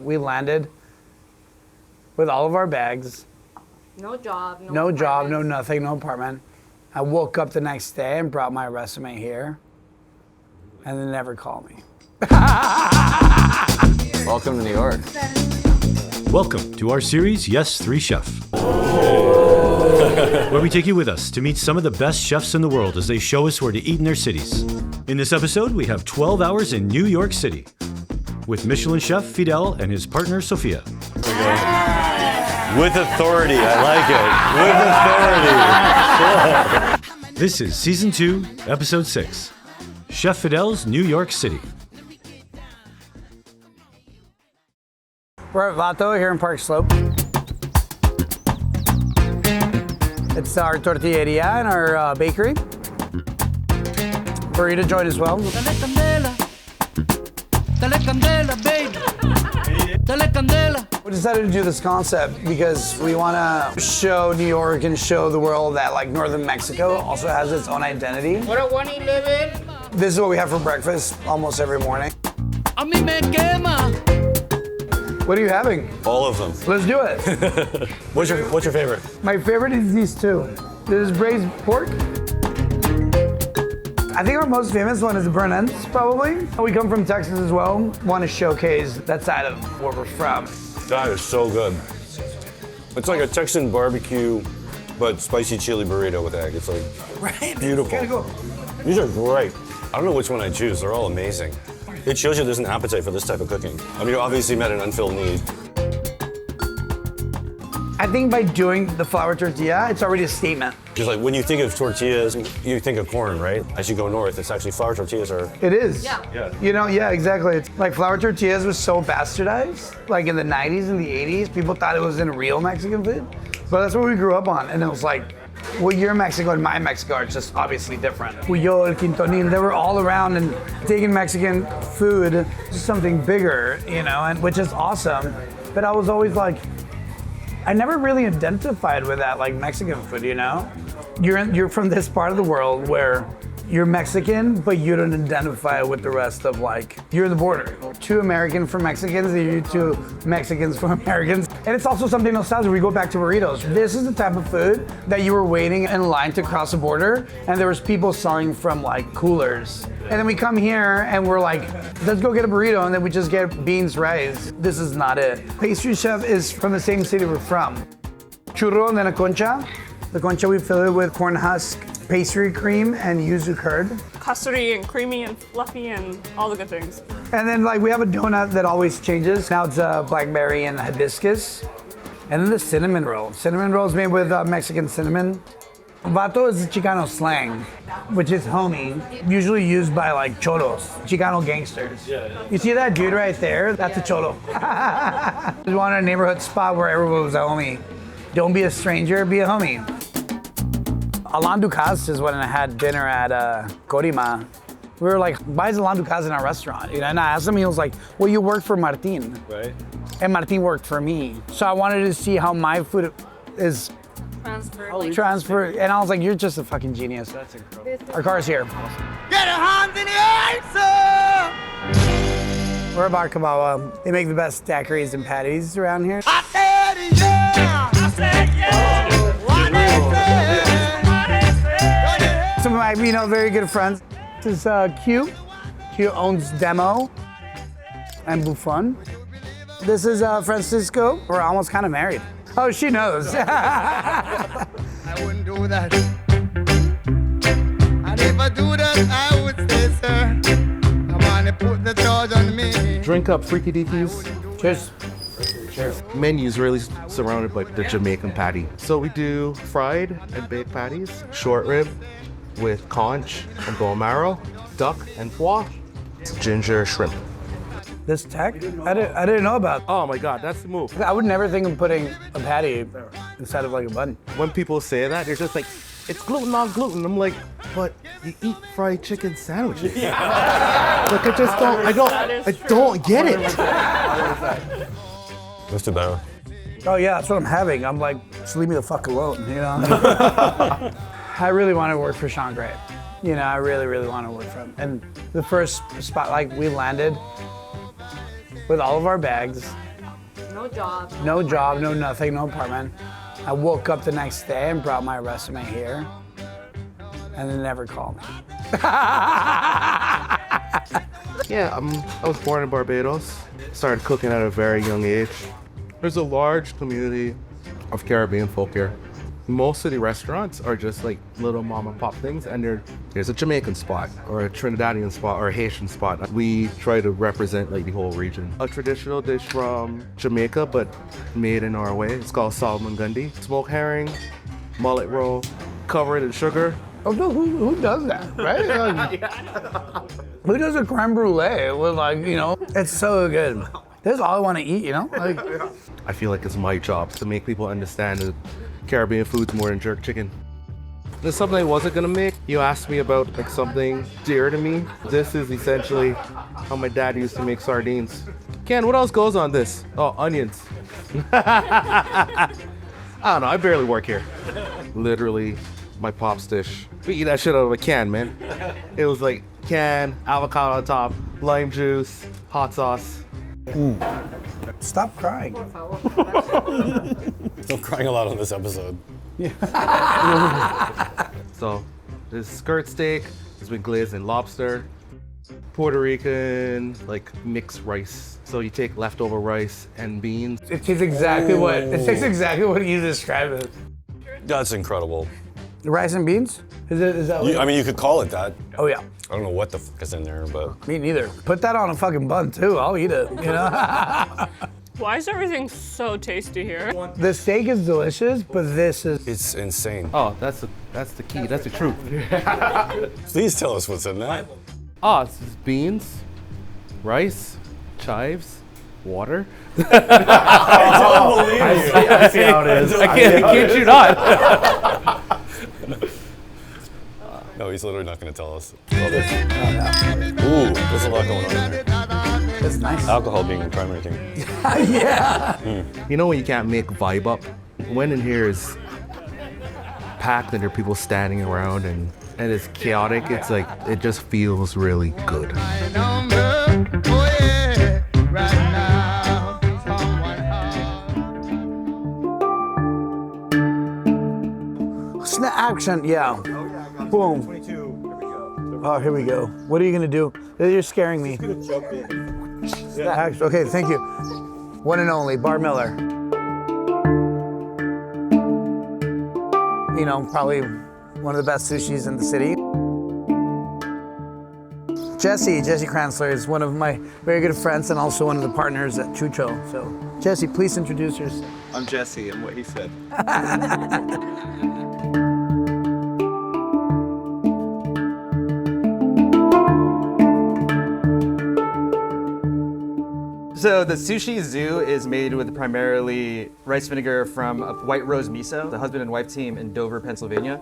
we landed with all of our bags. No job, no job, no nothing, no apartment. I woke up the next day and brought my resume here, and they never called me. Welcome to New York. Welcome to our series, Yes, 3 Chef. Where we take you with us to meet some of the best chefs in the world as they show us where to eat in their cities. In this episode, we have 12 hours in New York City with Michelin chef Fidel and his partner, Sophia. With authority, I like it. With authority. This is Season 2, Episode 6, Chef Fidel's New York City. We're at Vato here in Park Slope. It's our tortilleria and our bakery. Burrito joint as well. Dale candela, baby. Dale candela. We decided to do this concept because we want to show New York and show the world that like northern Mexico also has its own identity. What a 111. This is what we have for breakfast almost every morning. A mí me quema. What are you having? All of them. Let's do it. What's your favorite? My favorite is these two. This is braised pork. I think our most famous one is the burnt ends, probably. We come from Texas as well. Want to showcase that side of where we're from. That is so good. It's like a Texan barbecue, but spicy chili burrito with egg. It's like beautiful. Gotta go. These are great. I don't know which one I choose. They're all amazing. It shows you there's an appetite for this type of cooking. I mean, you obviously met an unfilled need. I think by doing the flour tortilla, it's already a statement. Because like when you think of tortillas, you think of corn, right? As you go north, it's actually flour tortillas are. It is. Yeah. You know, yeah, exactly. It's like flour tortillas was so bastardized. Like in the 90s and the 80s, people thought it was in real Mexican food. But that's what we grew up on. And it was like, well, your Mexico and my Mexico are just obviously different. Puyol, Quintonil, they were all around and taking Mexican food to something bigger, you know, and which is awesome. But I was always like, I never really identified with that, like Mexican food, you know? You're from this part of the world where you're Mexican, but you don't identify with the rest of like, you're the border. Too American for Mexicans, and you're too Mexicans for Americans. And it's also something nostalgic. We go back to burritos. This is the type of food that you were waiting in line to cross the border, and there was people selling from like coolers. And then we come here and we're like, let's go get a burrito, and then we just get beans, rice. This is not it. Pastry chef is from the same city we're from. Churro and then a concha. The concha we fill it with corn husk, pastry cream, and yuzu curd. Custardy and creamy and fluffy and all the good things. And then like we have a donut that always changes. Now it's blackberry and hibiscus. And then the cinnamon roll. Cinnamon roll is made with Mexican cinnamon. Vato is Chicano slang, which is homie, usually used by like cholos, Chicano gangsters. You see that dude right there? That's a cholo. We wanted a neighborhood spot where everyone was a homie. Don't be a stranger, be a homie. Alain Ducasse is when I had dinner at Corima. We were like, why is Alain Ducasse in our restaurant? You know, and I asked him, he was like, well, you worked for Martin. Right. And Martin worked for me. So I wanted to see how my food is transferred. And I was like, you're just a fucking genius. That's incredible. Our car's here. Get your hands in the air, sir. We're at Bar Kabawa. They make the best daiquiris and patties around here. I said yeah. I said yeah. What they say. Some of my, very good friends. This is Q. Q owns Demo and Buffon. This is Francisco. We're almost kind of married. Oh, she knows. I wouldn't do that. And if I do that, I would say, sir, I want to put the charge on me. Drink up, freaky deakies. Cheers. Menu's really surrounded by the Jamaican patty. So we do fried and baked patties, short rib with conch and bone marrow, duck and foie, ginger shrimp. This tech, I didn't know about. Oh my God, that's the move. I would never think of putting a patty inside of like a bun. When people say that, they're just like, it's gluten, not gluten. I'm like, but you eat fried chicken sandwiches. Like I don't get it. What's the better? Oh yeah, that's what I'm having. I'm like, just leave me the fuck alone, you know? I really want to work for Sean Gray. I really, really want to work for him. And the first spot, like we landed with all of our bags No job. No job, no nothing, no apartment. I woke up the next day and brought my resume here, and they never called me. Yeah, I was born in Barbados. Started cooking at a very young age. There's a large community of Caribbean folk here. Most of the restaurants are just like little mom and pop things, and there's a Jamaican spot or a Trinidadian spot or a Haitian spot. We try to represent like the whole region. A traditional dish from Jamaica, but made in our way. It's called salmon gundy. Smoked herring, mullet roll, covered in sugar. Oh, no, who does that, right? Like, who does a creme brulee with like, you know, it's so good. That's all I want to eat, you know? Like, I feel like it's my job to make people understand that Caribbean food's more than jerk chicken. There's something I wasn't gonna make. You asked me about like something dear to me. This is essentially how my dad used to make sardines. Ken, what else goes on this? Oh, onions. I don't know, I barely work here. Literally, my pop's dish. We eat that shit out of a can, man. It was like can, avocado on top, lime juice, hot sauce. stop crying. I'm crying a lot on this episode. So, this skirt steak has been glazed in lobster. Puerto Rican, like mixed rice. So you take leftover rice and beans. It tastes exactly what you described it. That's incredible. Rice and beans? Is that what I mean, you could call it that. Oh yeah. I don't know what the fuck is in there, but Me neither. Put that on a fucking bun too. I'll eat it. You know. Why is everything so tasty here? The steak is delicious, but this is. it's insane. Oh, that's the key. That's the truth. Please tell us what's in that. Oh, it's just beans, rice, chives, water. I see how it is. I can't you not. No, he's literally not going to tell us. Love it. Ooh, there's a lot going on in there. It's nice. Alcohol being the primary thing. Yeah. You know when you can't make vibe up? When in here is packed and there are people standing around and it's chaotic, it's like, it just feels really good. My number, oh yeah, right now, someone hard. Snap action, yeah. Boom. 22. Here we go. Oh, here we go. What are you gonna do? You're scaring me. Jump in. Snap. Okay, thank you. One and only, Bar Miller. You know, probably one of the best sushis in the city. Jesse Kranzler is one of my very good friends and also one of the partners at Chucho. So, Jesse, please introduce yourself. I'm Jesse, and what he said. So the Sushi Zoo is made with primarily rice vinegar from a white rose miso, the husband and wife team in Dover, Pennsylvania.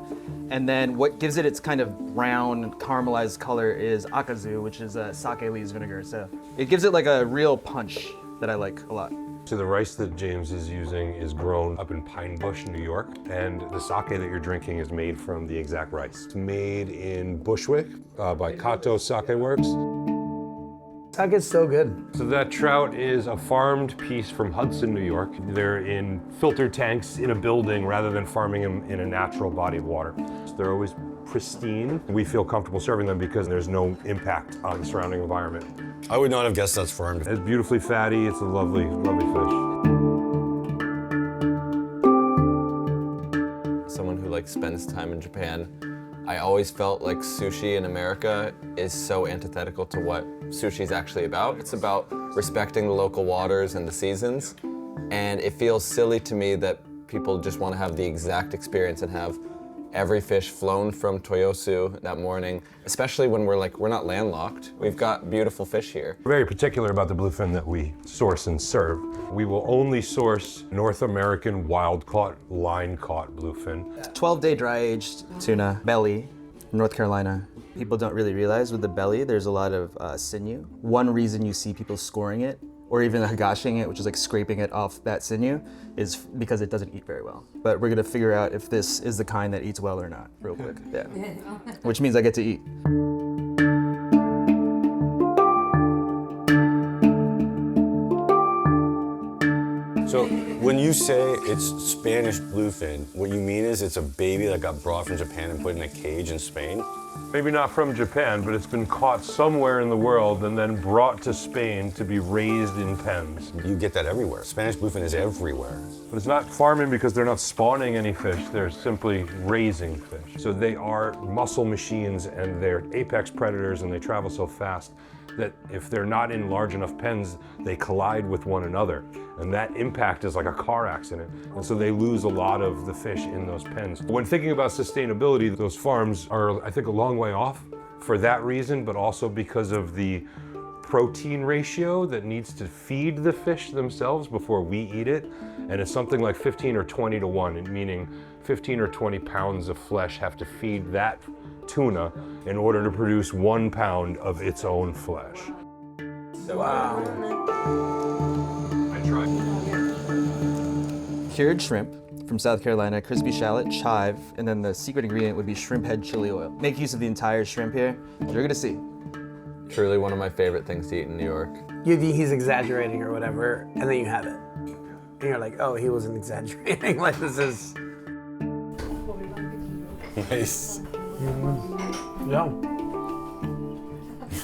And then what gives it its kind of brown caramelized color is akazu, which is a sake leaves vinegar. So it gives it like a real punch that I like a lot. So the rice that James is using is grown up in Pine Bush, New York, and the sake that you're drinking is made from the exact rice. It's made in Bushwick by Kato Sake Works. That gets so good. So that trout is a farmed piece from Hudson, New York. They're in filter tanks in a building rather than farming them in a natural body of water. So they're always pristine. We feel comfortable serving them because there's no impact on the surrounding environment. I would not have guessed that's farmed. It's beautifully fatty. It's a lovely, lovely fish. Someone who like spends time in Japan, I always felt like sushi in America is so antithetical to what sushi is actually about. It's about respecting the local waters and the seasons, and it feels silly to me that people just want to have the exact experience and have every fish flown from Toyosu that morning, especially when we're not landlocked. We've got beautiful fish here. We're very particular about the bluefin that we source and serve. We will only source North American wild-caught, line-caught bluefin. 12-day dry-aged tuna belly from North Carolina. People don't really realize with the belly, there's a lot of sinew. One reason you see people scoring it, or even higashing it, which is like scraping it off that sinew, is because it doesn't eat very well. But we're gonna figure out if this is the kind that eats well or not, real quick. Yeah. Which means I get to eat. So when you say it's Spanish bluefin, what you mean is it's a baby that got brought from Japan and put in a cage in Spain? Maybe not from Japan, but it's been caught somewhere in the world and then brought to Spain to be raised in pens. You get that everywhere. Spanish bluefin is everywhere. But it's not farming because they're not spawning any fish, they're simply raising fish. So they are muscle machines and they're apex predators and they travel so fast that if they're not in large enough pens, they collide with one another. And that impact is like a car accident. And so they lose a lot of the fish in those pens. When thinking about sustainability, those farms are, I think, a long way off for that reason, but also because of the protein ratio that needs to feed the fish themselves before we eat it. And it's something like 15 or 20 to 1, meaning 15 or 20 pounds of flesh have to feed that tuna in order to produce 1 pound of its own flesh. Wow. I tried. Cured shrimp from South Carolina, crispy shallot, chive, and then the secret ingredient would be shrimp head chili oil. Make use of the entire shrimp here. You're gonna see. Truly one of my favorite things to eat in New York. You think he's exaggerating or whatever, and then you have it. And you're like, oh, he wasn't exaggerating. Like, this is... Nice. Yeah.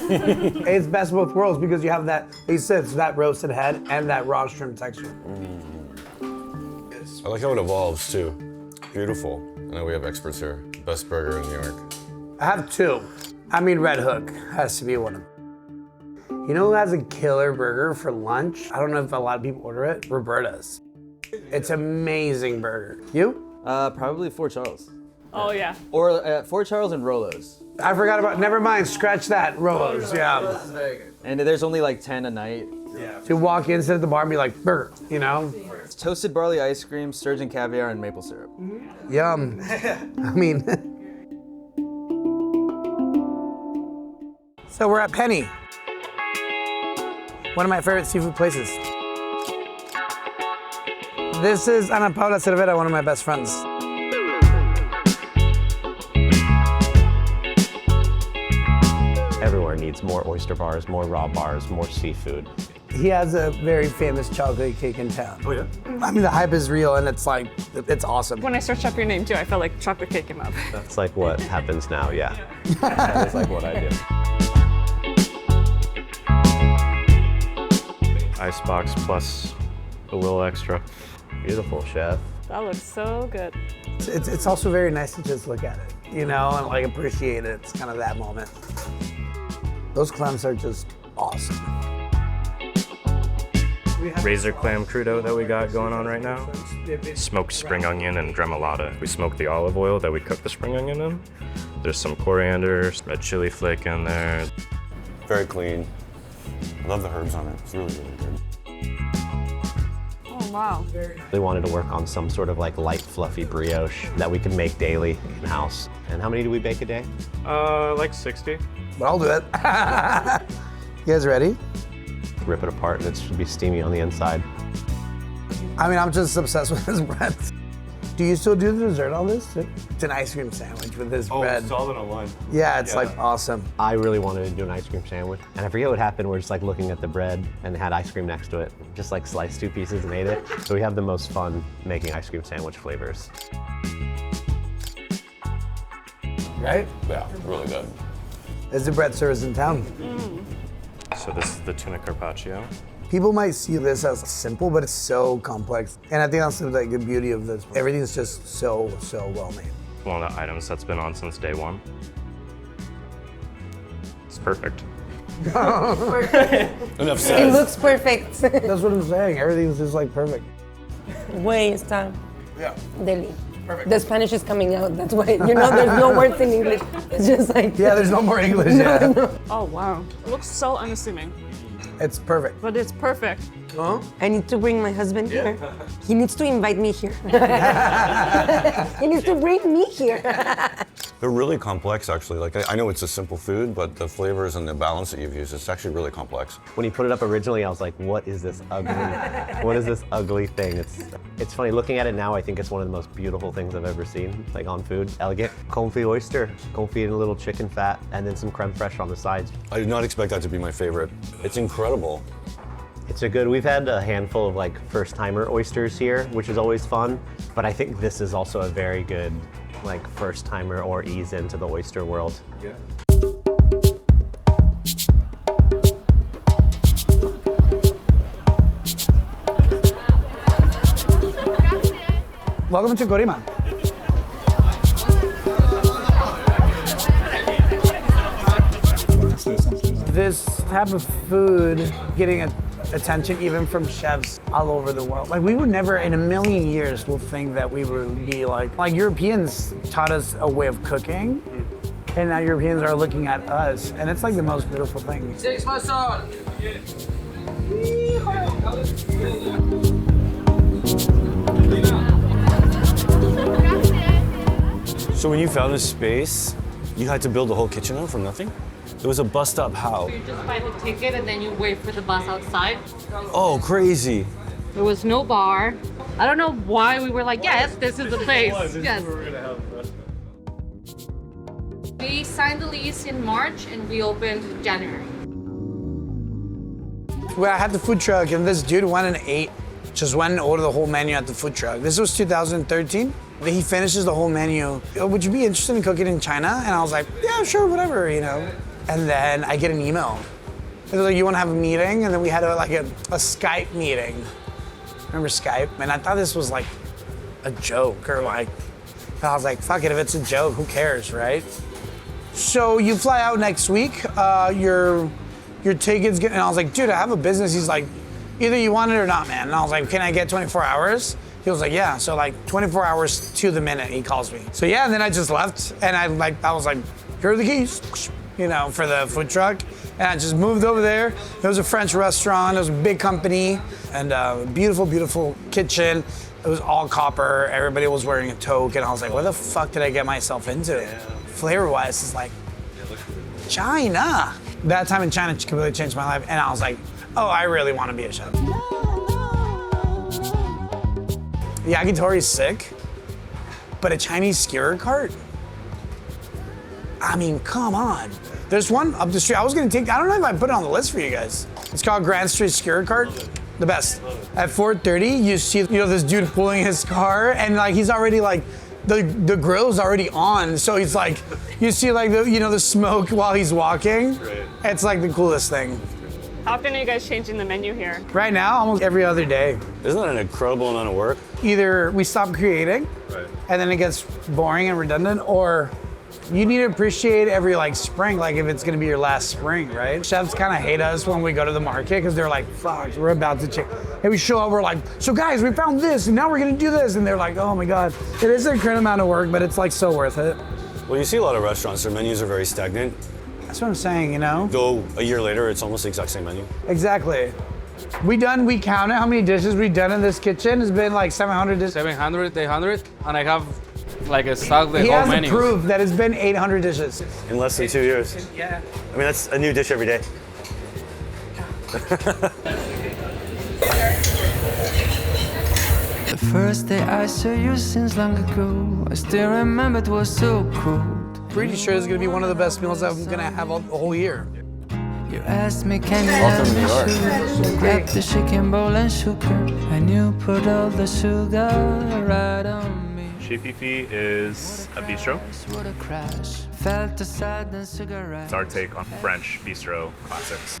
It's best of both worlds because you have that, he says, that roasted head and that raw shrimp texture. I like how it evolves too. Beautiful. I know we have experts here. Best burger in New York. I have two. I mean, Red Hook has to be one of them. You know who has a killer burger for lunch? I don't know if a lot of people order it. Roberta's. It's amazing burger. You? Probably Fort Charles. Oh yeah. Or Fort Charles and Rolo's. I forgot about, never mind, scratch that. Rolo's, yeah. And there's only like 10 a night. Yeah. To walk in, sit at the bar and be like, burger, you know? It's toasted barley ice cream, sturgeon caviar, and maple syrup. Yum. I mean. So we're at Penny. One of my favorite seafood places. This is Ana Paula Cervera, one of my best friends. Everywhere needs more oyster bars, more raw bars, more seafood. He has a very famous chocolate cake in town. Oh yeah? I mean, the hype is real and it's like, it's awesome. When I searched up your name too, I felt like chocolate cake came up. That's like what happens now, yeah. That's like what I do. Icebox plus a little extra. Beautiful, chef. That looks so good. It's also very nice to just look at it, you know, and like appreciate it. It's kind of that moment. Those clams are just awesome. Razor clam crudo that we got going on right now. Smoked spring onion and gremolata. We smoke the olive oil that we cook the spring onion in. There's some coriander, red chili flake in there. Very clean. I love the herbs on it. It's really, really good. Oh wow. They wanted to work on some sort of like light, fluffy brioche that we could make daily in-house. And how many do we bake a day? Like 60. But I'll do it. You guys ready? Rip it apart and it should be steamy on the inside. I mean, I'm just obsessed with this bread. Do you still do the dessert on this? It's an ice cream sandwich with this bread. Oh, saw that online. Yeah, it's like awesome. I really wanted to do an ice cream sandwich. And I forget what happened. We're just like looking at the bread and it had ice cream next to it. Just like sliced 2 pieces and ate it. So we have the most fun making ice cream sandwich flavors. Right? Yeah, really good. It's the bread service in town. So this is the tuna carpaccio. People might see this as simple, but it's so complex. And I think that's like the beauty of this. Everything's just so well made. One of the items that's been on since day one. It's perfect. Enough said. It looks perfect. That's what I'm saying. Everything's just like perfect. Güey, está Yeah. deli. Perfect. The Spanish is coming out. That's why, you know, there's no words in English. It's just like... Yeah, there's no more English. No. Oh wow. It looks so unassuming. It's perfect. But it's perfect. Huh? I need to bring my husband here. He needs to invite me here. He needs to bring me here. They're really complex, actually. Like, I know it's a simple food, but the flavors and the balance that you've used, it's actually really complex. When you put it up originally, I was like, what is this ugly, what is this ugly thing? It's funny, looking at it now, I think it's one of the most beautiful things I've ever seen, like on food. Elegant. Confit oyster, confit in a little chicken fat, and then some creme fraiche on the sides. I did not expect that to be my favorite. It's incredible. We've had a handful of like first-timer oysters here, which is always fun. But I think this is also a very good like first-timer or ease into the oyster world. Yeah. Welcome to Corima. This type of food getting attention even from chefs all over the world. Like we would never in a million years will think that we would be like Europeans taught us a way of cooking and now Europeans are looking at us and it's like the most beautiful thing. So when you found this space, you had to build a whole kitchen out from nothing? It was a bus stop, how? So you just buy the ticket and then you wait for the bus outside. Oh, crazy. There was no bar. I don't know why we were like, yes, this is the place. Yes. We signed the lease in March and we opened in January. Well, I had the food truck and this dude went and ate. Just went and ordered the whole menu at the food truck. This was 2013. He finishes the whole menu. Would you be interested in cooking in China? And I was like, yeah, sure, whatever, you know. And then I get an email. It was like, you want to have a meeting? And then we had a Skype meeting. Remember Skype? And I thought this was like a joke or like, I was like, fuck it, if it's a joke, who cares, right? So you fly out next week, your tickets get, and I was like, dude, I have a business. He's like, either you want it or not, man. And I was like, can I get 24 hours? He was like, yeah. So like 24 hours to the minute, he calls me. So yeah, and then I just left and I was like, here are the keys, you know, for the food truck. And I just moved over there. It was a French restaurant. It was a big company and a beautiful, beautiful kitchen. It was all copper. Everybody was wearing a toque. And I was like, what the fuck did I get myself into? Yeah. Flavor-wise, it's like, China. That time in China completely changed my life. And I was like, oh, I really want to be a chef. Yakitori's sick, but a Chinese skewer cart? I mean, come on. There's one up the street. I don't know if I put it on the list for you guys. It's called Grand Street Skewer Cart. The best. At 4:30, you see, this dude pulling his car and like he's already like, the grill's already on. So he's like, you see like the smoke while he's walking. Right. It's like the coolest thing. How often are you guys changing the menu here? Right now, almost every other day. Isn't that an incredible amount of work? Either we stop creating, right, and then it gets boring and redundant, or you need to appreciate every like spring, like if it's gonna be your last spring, right? Chefs kind of hate us when we go to the market because they're like, fuck, we're about to change. And we show up, we're like, so guys, we found this, and now we're gonna do this. And they're like, oh my God. It is an incredible amount of work, but it's like so worth it. Well, you see a lot of restaurants, their menus are very stagnant. That's what I'm saying, Go a year later, it's almost the exact same menu. Exactly. We counted how many dishes we've done in this kitchen. It's been like 700 dishes. 700, 800, and I have like a stock the he whole has menu. proof that it's been 800 dishes. In less than 2 years. Yeah. I mean, that's a new dish every day. The first day I saw you seems long ago. I still remember it was so cold. Pretty sure it's gonna be one of the best meals I'm gonna have all the whole year. You asked me, can you have me sugar? Grabbed the chicken bowl and sugar, and you put all the sugar right on me. Chez Fifi is a bistro. What a crash. Felt the sadness, cigarette. It's our take on French bistro classics.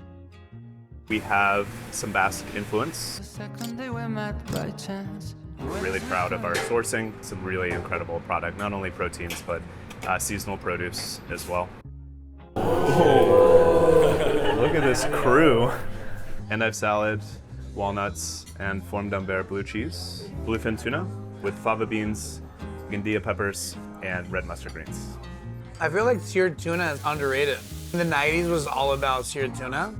We have some Basque influence. The second day we met by chance. We're really proud of our sourcing. It's a really incredible product, not only proteins, but seasonal produce as well. Oh, look at this crew. Endive salad, walnuts, and fourme d'Ambert blue cheese. Bluefin tuna with fava beans, guindilla peppers, and red mustard greens. I feel like seared tuna is underrated. In the 90s was all about seared tuna.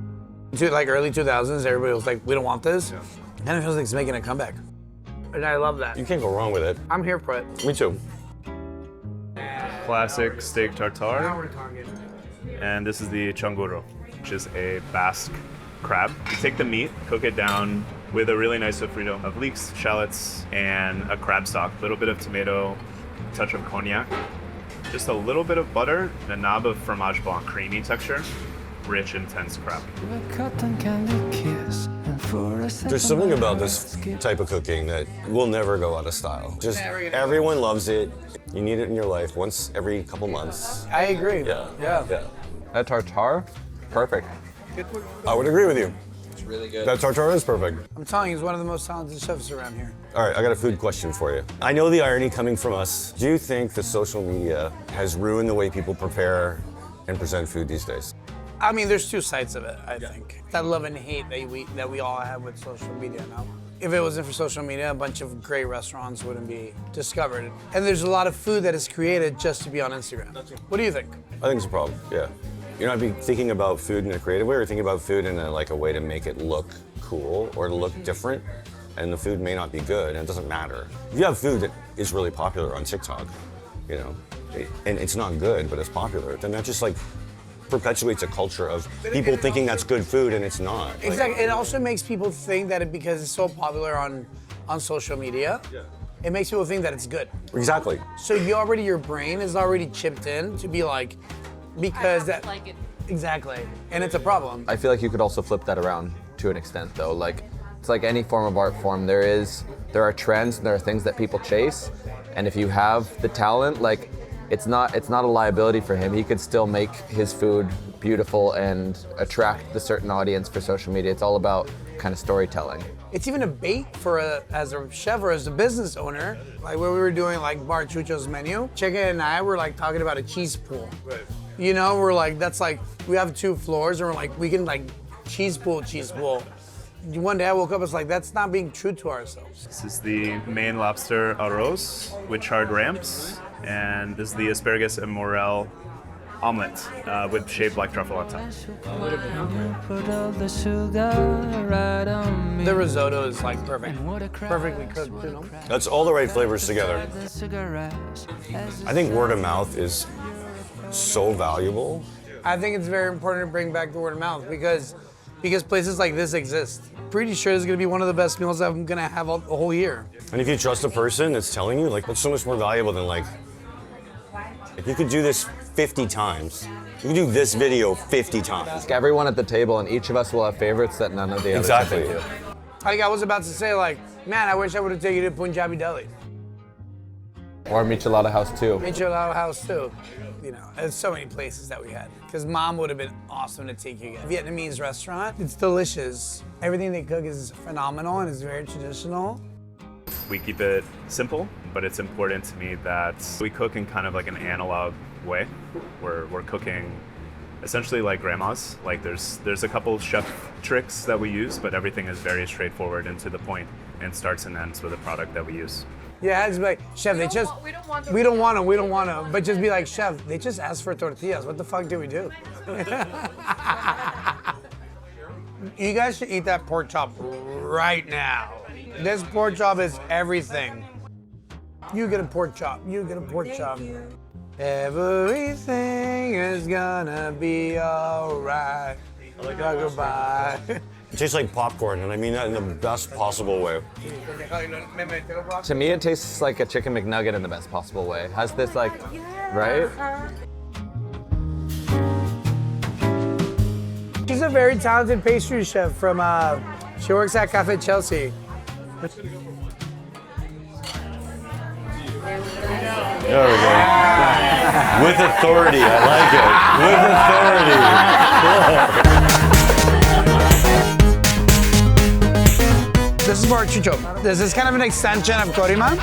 Like early 2000s, everybody was like, we don't want this. Yeah. And it feels like it's making a comeback. And I love that. You can't go wrong with it. I'm here for it. Me too. Classic steak tartare. And this is the changuro, which is a Basque crab. You take the meat, cook it down with a really nice sofrito of leeks, shallots, and a crab stock. A little bit of tomato, a touch of cognac, just a little bit of butter, and a knob of fromage blanc, creamy texture, rich, intense crab. A cotton candy kiss and There's something about this type of cooking that will never go out of style. Just everyone loves it. You need it in your life once every couple months. I agree. Yeah. That tartare, perfect. I would agree with you. It's really good. That tartare is perfect. I'm telling you, he's one of the most talented chefs around here. All right, I got a food question for you. I know the irony coming from us. Do you think the social media has ruined the way people prepare and present food these days? I mean, there's two sides of it, I think. That love and hate that we all have with social media now. If it wasn't for social media, a bunch of great restaurants wouldn't be discovered. And there's a lot of food that is created just to be on Instagram. What do you think? I think it's a problem, yeah. You're not thinking about food in a creative way, or thinking about food in a way to make it look cool or look different, and the food may not be good, and it doesn't matter. If you have food that is really popular on TikTok, and it's not good, but it's popular, then that just perpetuates a culture of people thinking that's good food and it's not. Exactly. It also makes people think that because it's so popular on social media, it makes people think that it's good. Exactly. So your brain is already chipped in to be like, because that. Like it. Exactly. And it's a problem. I feel like you could also flip that around to an extent, though. It's like any form of art form. There are trends, and there are things that people chase, and if you have the talent, it's not a liability for him. He could still make his food beautiful and attract the certain audience for social media. It's all about kind of storytelling. It's even a bait as a chef or as a business owner. Like when we were doing Bar Chucho's menu, Chica and I were talking about a cheese pool. Right. We're we have 2 floors and we can cheese pool. One day I woke up, it's that's not being true to ourselves. This is the Maine lobster arroz with charred ramps, and this is the asparagus and morel omelet with shaved black truffle on top. The risotto is perfect, perfectly cooked, That's all the right flavors together. I think word of mouth is so valuable. I think it's very important to bring back the word of mouth because places like this exist. Pretty sure this is gonna be one of the best meals I'm gonna have the whole year. And if you trust a person that's telling you, that's so much more valuable than if you could do this 50 times. You can do this video 50 times. Ask everyone at the table, and each of us will have favorites that none of the others have been to. I was about to say, man, I wish I would have taken you to Punjabi Deli. Or Michelada House too. Michelin House too. There's so many places that we had. Because Mom would have been awesome to take you. Vietnamese restaurant, it's delicious. Everything they cook is phenomenal and is very traditional. We keep it simple, but it's important to me that we cook in kind of an analog way. We're cooking essentially like grandma's. There's a couple chef tricks that we use, but everything is very straightforward and to the point, and starts and ends with the product that we use. Yeah, it's Chef, we don't want to, but just be Chef, they just asked for tortillas. What the fuck do we do? You guys should eat that pork chop right now. This pork chop is everything. You get a pork chop, Everything is gonna be alright. Goodbye. It tastes like popcorn, and I mean that in the best possible way. To me, it tastes like a chicken McNugget in the best possible way. It has this right? She's a very talented pastry chef from, she works at Cafe Chelsea. There we go. With authority, I like it. With authority. This is Bar Chucho. This is kind of an extension of Corima.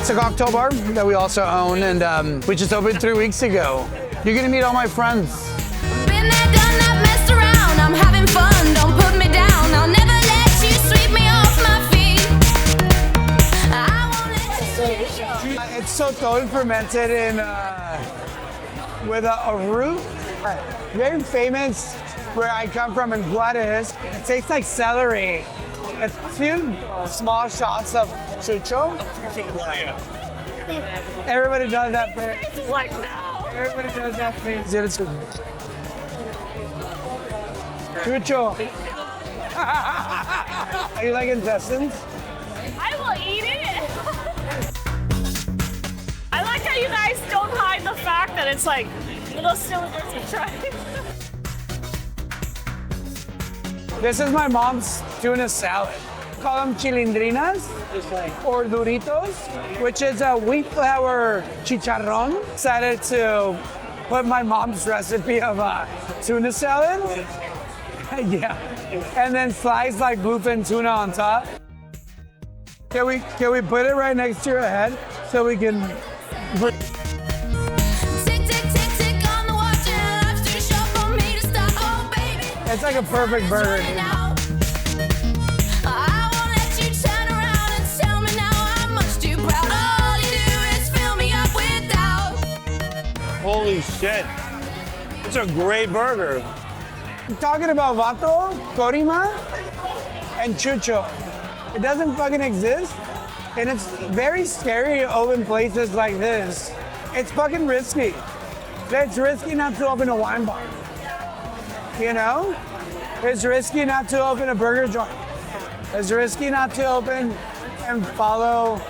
It's a cocktail bar that we also own, and we just opened 3 weeks ago. You're gonna meet all my friends. Been there, done that, messed around. I'm having fun, don't put me down. I'll never let you sweep me off my feet. I won't let you. It's sotol fermented in with a root. Very famous where I come from in Juarez. It tastes like celery. It's 2 small shots of chucho. Everybody does that for Everybody does that for chucho. Are you like intestines? I will eat it. I like how you guys don't hide the fact that it's little cylinders to try. This is my mom's tuna salad. Call them chilindrinas or burritos, which is a wheat flour chicharrón. Decided to put my mom's recipe of tuna salad. Yeah. And then slice like bluefin tuna on top. Can we put it right next to your head so we can... It's like a perfect burger. Holy shit. It's a great burger. I'm talking about Vato, Corima, and Chucho. It doesn't fucking exist. And it's very scary to open places like this. It's fucking risky. It's risky not to open a wine bar. You know? It's risky not to open a burger joint. It's risky not to open and follow.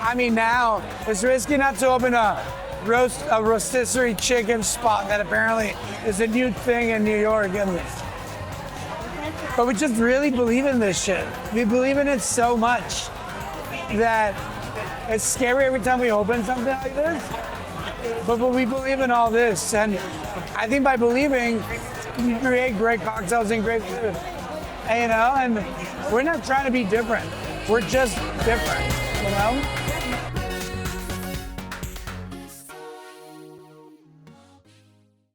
I mean, now, it's risky not to open a rotisserie chicken spot that apparently is a new thing in New York. But we just really believe in this shit. We believe in it so much that it's scary every time we open something like this. But we believe in all this. And I think by believing, you create great cocktails and great food. And, you know, and we're not trying to be different. We're just different, you know?